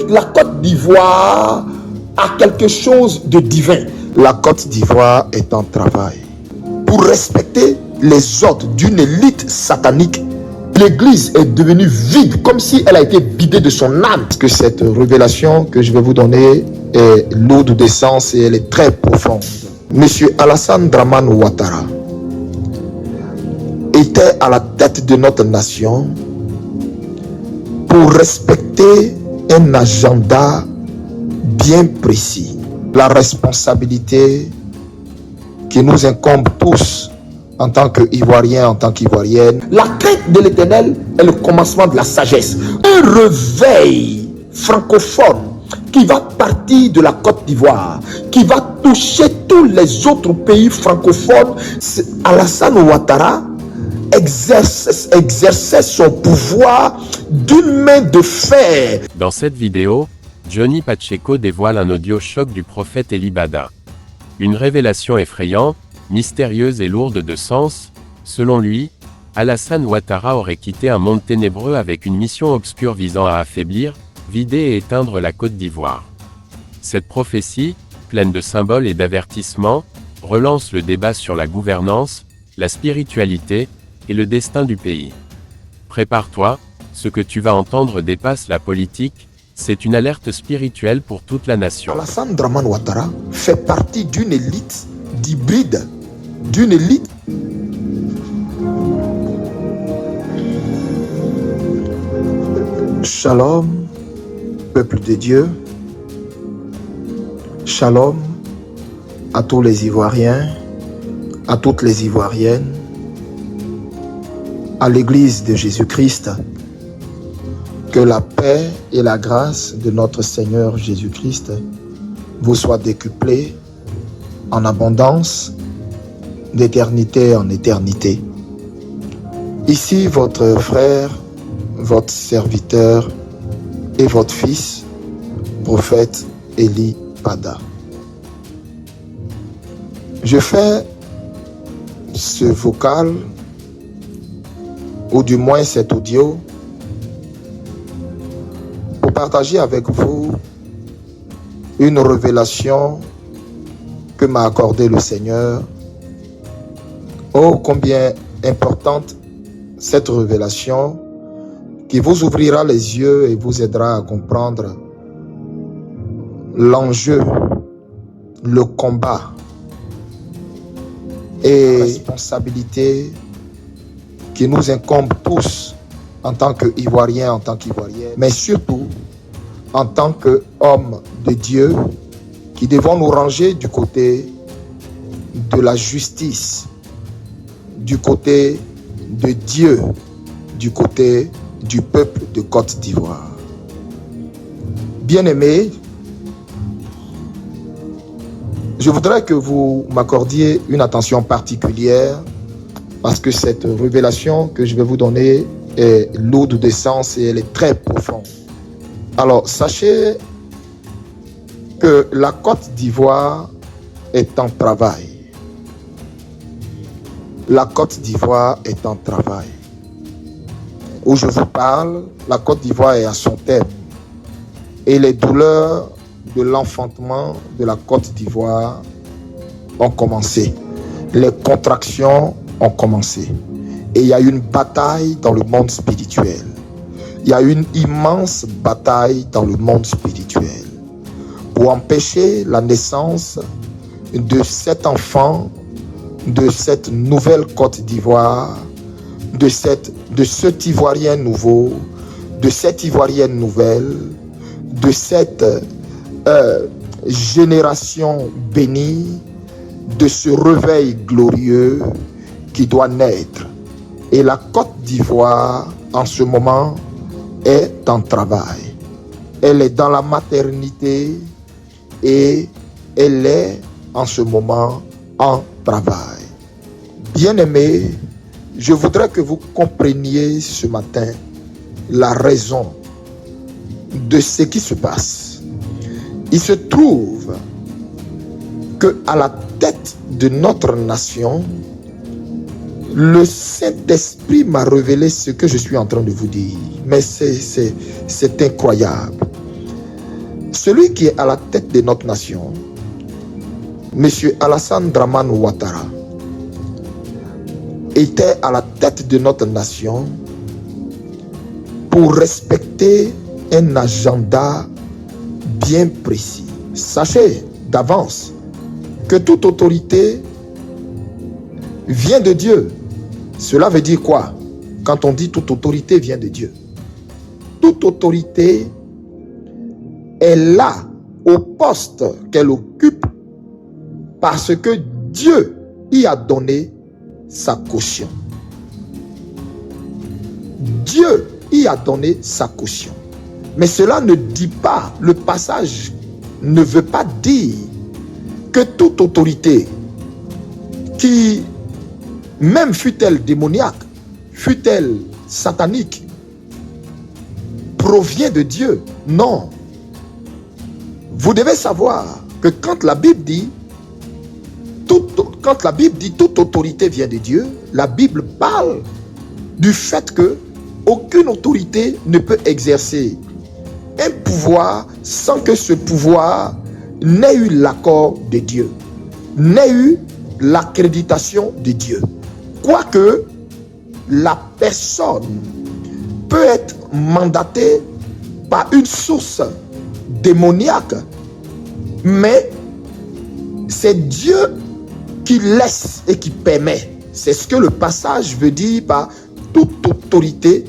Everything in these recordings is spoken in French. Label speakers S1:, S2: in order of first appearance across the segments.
S1: La Côte d'Ivoire a quelque chose de divin. La Côte d'Ivoire est en travail pour respecter les ordres d'une élite satanique. L'église est devenue vide, comme si elle a été vidée de son âme. Parce que cette révélation que je vais vous donner est lourde de sens et elle est très profonde. Monsieur Alassane Dramane Ouattara était à la tête de notre nation pour respecter un agenda bien précis. La responsabilité qui nous incombe tous en tant qu'Ivoiriens, en tant qu'Ivoiriennes. La crainte de l'Éternel est le commencement de la sagesse. Un réveil francophone qui va partir de la Côte d'Ivoire, qui va toucher tous les autres pays francophones. Alassane Ouattara exerçait son pouvoir d'une main de fer.
S2: Dans cette vidéo, Johnny Pacheco dévoile un audio choc du prophète Eli Bada. Une révélation effrayante, mystérieuse et lourde de sens. Selon lui, Alassane Ouattara aurait quitté un monde ténébreux avec une mission obscure visant à affaiblir, vider et éteindre la Côte d'Ivoire. Cette prophétie, pleine de symboles et d'avertissements, relance le débat sur la gouvernance, la spiritualité et le destin du pays. Prépare-toi, ce que tu vas entendre dépasse la politique, c'est une alerte spirituelle pour toute la nation.
S1: Alassane Dramane Ouattara fait partie d'une élite d'hybrides, d'une élite. Shalom, peuple de Dieu. Shalom à tous les Ivoiriens, à toutes les Ivoiriennes, à l'Église de Jésus-Christ. Que la paix et la grâce de notre Seigneur Jésus-Christ vous soient décuplées en abondance, d'éternité en éternité. Ici votre frère, votre serviteur et votre fils, prophète Eli Bada. Je fais ce vocal, ou du moins cet audio, pour partager avec vous une révélation que m'a accordée le Seigneur. Oh, combien importante cette révélation qui vous ouvrira les yeux et vous aidera à comprendre l'enjeu, le combat et la responsabilité qui nous incombe tous en tant qu'Ivoiriens, en tant qu'Ivoiriennes, mais surtout en tant qu'hommes de Dieu qui devons nous ranger du côté de la justice, du côté de Dieu, du côté du peuple de Côte d'Ivoire. Bien-aimés, je voudrais que vous m'accordiez une attention particulière parce que cette révélation que je vais vous donner est lourde de sens et elle est très profonde. Alors, sachez que la Côte d'Ivoire est en travail. La Côte d'Ivoire est en travail. Où je vous parle, la Côte d'Ivoire est à son terme. Et les douleurs de l'enfantement de la Côte d'Ivoire ont commencé. Les contractions ont commencé. Et il y a une bataille dans le monde spirituel. Il y a une immense bataille dans le monde spirituel pour empêcher la naissance de cet enfant, de cette nouvelle Côte d'Ivoire, de cet Ivoirien nouveau, de cette Ivoirienne nouvelle, de cette génération bénie, de ce réveil glorieux qui doit naître. Et la Côte d'Ivoire, en ce moment, est en travail. Elle est dans la maternité et elle est en ce moment en travail. Bien-aimés, je voudrais que vous compreniez ce matin la raison de ce qui se passe. Il se trouve qu'à la tête de notre nation, le Saint-Esprit m'a révélé ce que je suis en train de vous dire. Mais c'est incroyable. celui qui est à la tête de notre nation, M. Alassane Dramane Ouattara, était à la tête de notre nation pour respecter un agenda bien précis. Sachez d'avance que toute autorité vient de Dieu. Cela veut dire quoi? Quand on dit toute autorité vient de Dieu, toute autorité est là au poste qu'elle occupe parce que Dieu y a donné sa caution. Dieu y a donné sa caution. Mais cela ne dit pas, le passage ne veut pas dire que toute autorité qui, même fût-elle démoniaque, fût-elle satanique, provient de Dieu. Non. Vous devez savoir que quand la Bible dit toute autorité vient de Dieu, la Bible parle du fait que aucune autorité ne peut exercer un pouvoir sans que ce pouvoir n'ait eu l'accord de Dieu, n'ait eu l'accréditation de Dieu. Quoique la personne peut être mandatée par une source démoniaque, mais c'est Dieu qui laisse et qui permet. C'est ce que le passage veut dire par toute autorité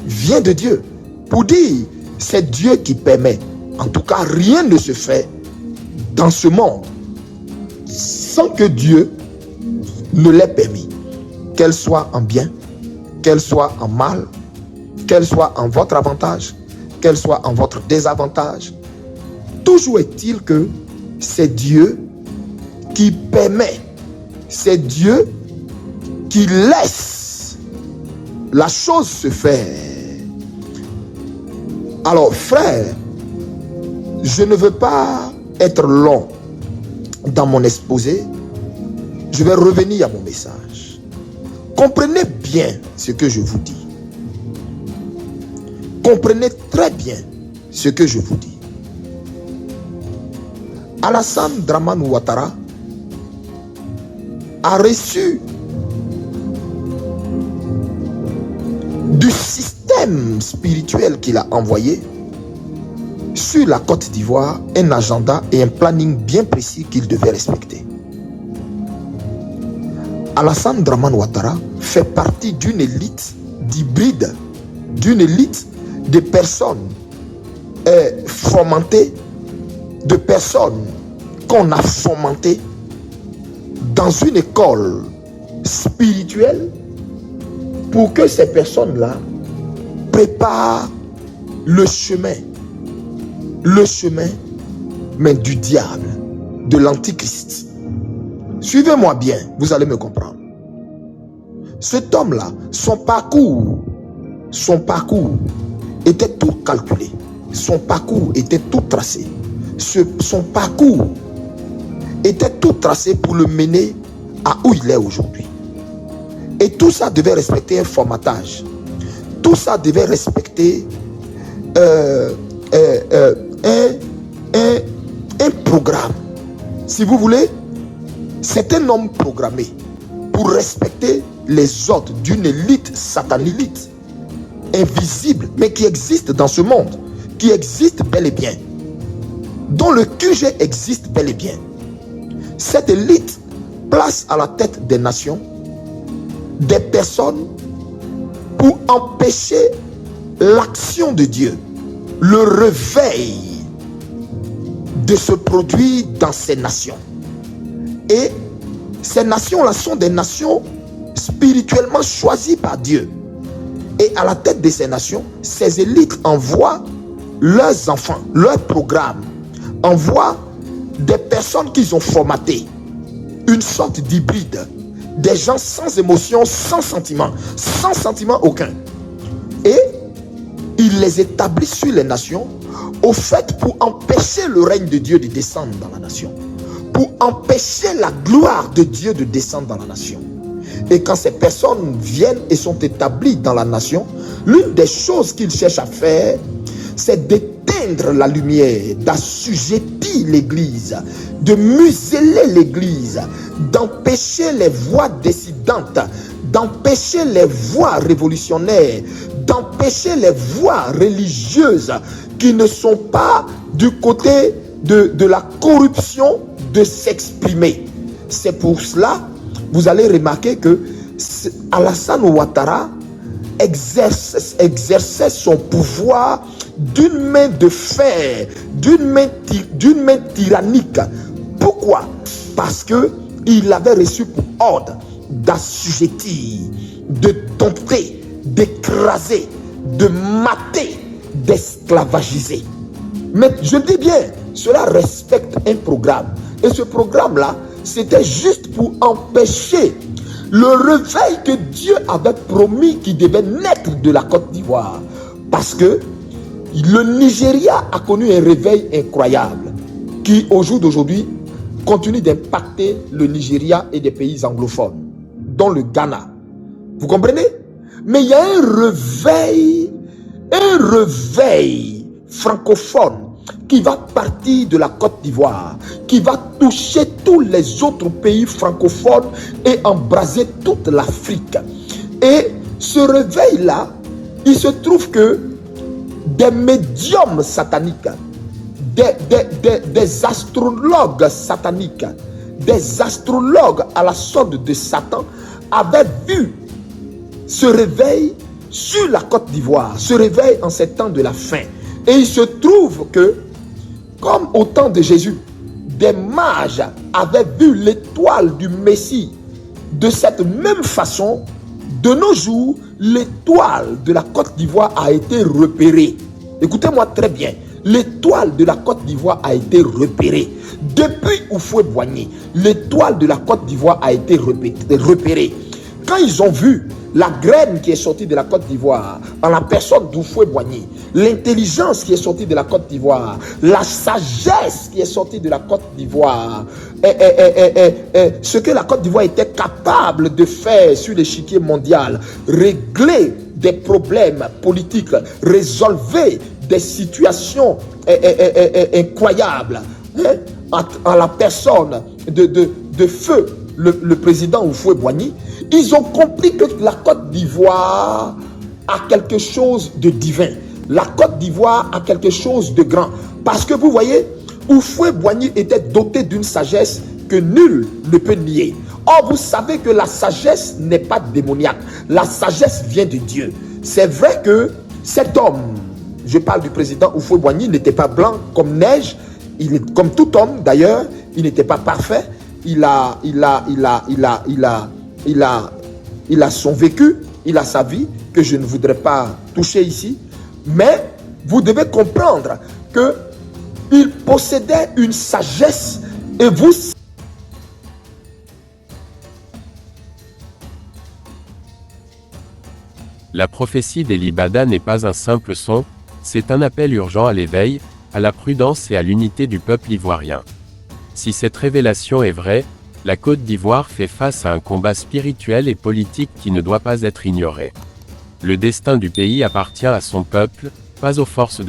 S1: vient de Dieu. Pour dire, c'est Dieu qui permet. En tout cas, rien ne se fait dans ce monde sans que Dieu ne l'ait permis. Qu'elle soit en bien, qu'elle soit en mal, qu'elle soit en votre avantage, qu'elle soit en votre désavantage. Toujours est-il que c'est Dieu qui permet, c'est Dieu qui laisse la chose se faire. Alors frère, je ne veux pas être long dans mon exposé. Je vais revenir à mon message. Comprenez bien ce que je vous dis. Comprenez très bien ce que je vous dis. Alassane Dramane Ouattara a reçu du système spirituel qu'il a envoyé sur la Côte d'Ivoire un agenda et un planning bien précis qu'il devait respecter. Alassane Dramane Ouattara fait partie d'une élite d'hybrides, d'une élite de personnes fomentées, de personnes qu'on a fomentées dans une école spirituelle pour que ces personnes-là préparent le chemin, mais du diable, de l'antichrist. Suivez-moi bien, vous allez me comprendre. Cet homme-là, son parcours était tout calculé. Son parcours était tout tracé. Son parcours était tout tracé pour le mener à où il est aujourd'hui. Et tout ça devait respecter un formatage. Tout ça devait respecter un programme. Si vous voulez, c'est un homme programmé pour respecter les ordres d'une élite satanilite, invisible, mais qui existe dans ce monde, qui existe bel et bien, dont le QG existe bel et bien. Cette élite place à la tête des nations des personnes pour empêcher l'action de Dieu, le réveil de se produire dans ces nations. Et ces nations-là sont des nations spirituellement choisies par Dieu. Et à la tête de ces nations, ces élites envoient leurs enfants, leurs programmes, envoient des personnes qu'ils ont formatées, une sorte d'hybride, des gens sans émotion, sans sentiment aucun. Et ils les établissent sur les nations, au fait pour empêcher le règne de Dieu de descendre dans la nation, pour empêcher la gloire de Dieu de descendre dans la nation. Et quand ces personnes viennent et sont établies dans la nation, l'une des choses qu'ils cherchent à faire, c'est d'éteindre d'éteindre la lumière, d'assujettir l'Église, de museler l'Église, d'empêcher les voix dissidentes, d'empêcher les voix révolutionnaires, d'empêcher les voix religieuses qui ne sont pas du côté de la corruption de s'exprimer. C'est pour cela, vous allez remarquer que Alassane Ouattara exerçait son pouvoir d'une main de fer, d'une main tyrannique. Pourquoi? Parce qu'il avait reçu pour ordre d'assujettir, de dompter, d'écraser, de mater, d'esclavagiser. Mais je dis bien, cela respecte un programme. Et ce programme-là, c'était juste pour empêcher le réveil que Dieu avait promis qui devait naître de la Côte d'Ivoire. Parce que le Nigeria a connu un réveil incroyable qui, au jour d'aujourd'hui, continue d'impacter le Nigeria et des pays anglophones, dont le Ghana. Vous comprenez? Mais il y a un réveil francophone qui va partir de la Côte d'Ivoire, qui va toucher tous les autres pays francophones et embraser toute l'Afrique. Et ce réveil-là, il se trouve que des médiums sataniques, des astrologues sataniques, des astrologues à la sorte de Satan avaient vu ce réveil sur la Côte d'Ivoire, ce réveil en ces temps de la fin. Et il se trouve que, comme au temps de Jésus, des mages avaient vu l'étoile du Messie. De cette même façon, de nos jours, l'étoile de la Côte d'Ivoire a été repérée. Écoutez-moi très bien. L'étoile de la Côte d'Ivoire a été repérée. Depuis Houphouët-Boigny, l'étoile de la Côte d'Ivoire a été repérée. Quand ils ont vu la graine qui est sortie de la Côte d'Ivoire, en la personne d'Houphouët-Boigny, l'intelligence qui est sortie de la Côte d'Ivoire, la sagesse qui est sortie de la Côte d'Ivoire, ce que la Côte d'Ivoire était capable de faire sur l'échiquier mondial, régler des problèmes politiques, résolver des situations incroyables, en la personne de feu le président Houphouët-Boigny. Ils ont compris que la Côte d'Ivoire a quelque chose de divin. La Côte d'Ivoire a quelque chose de grand. Parce que vous voyez, Houphouët-Boigny était doté d'une sagesse que nul ne peut nier. Or, vous savez que la sagesse n'est pas démoniaque. La sagesse vient de Dieu. C'est vrai que cet homme, je parle du président Houphouët-Boigny, n'était pas blanc comme neige. Il est comme tout homme d'ailleurs. Il n'était pas parfait. Il a son vécu, il a sa vie que je ne voudrais pas toucher ici. Mais vous devez comprendre qu'il possédait une sagesse et vous...
S2: La prophétie d'Eli Bada n'est pas un simple son, c'est un appel urgent à l'éveil, à la prudence et à l'unité du peuple ivoirien. Si cette révélation est vraie, la Côte d'Ivoire fait face à un combat spirituel et politique qui ne doit pas être ignoré. Le destin du pays appartient à son peuple, pas aux forces de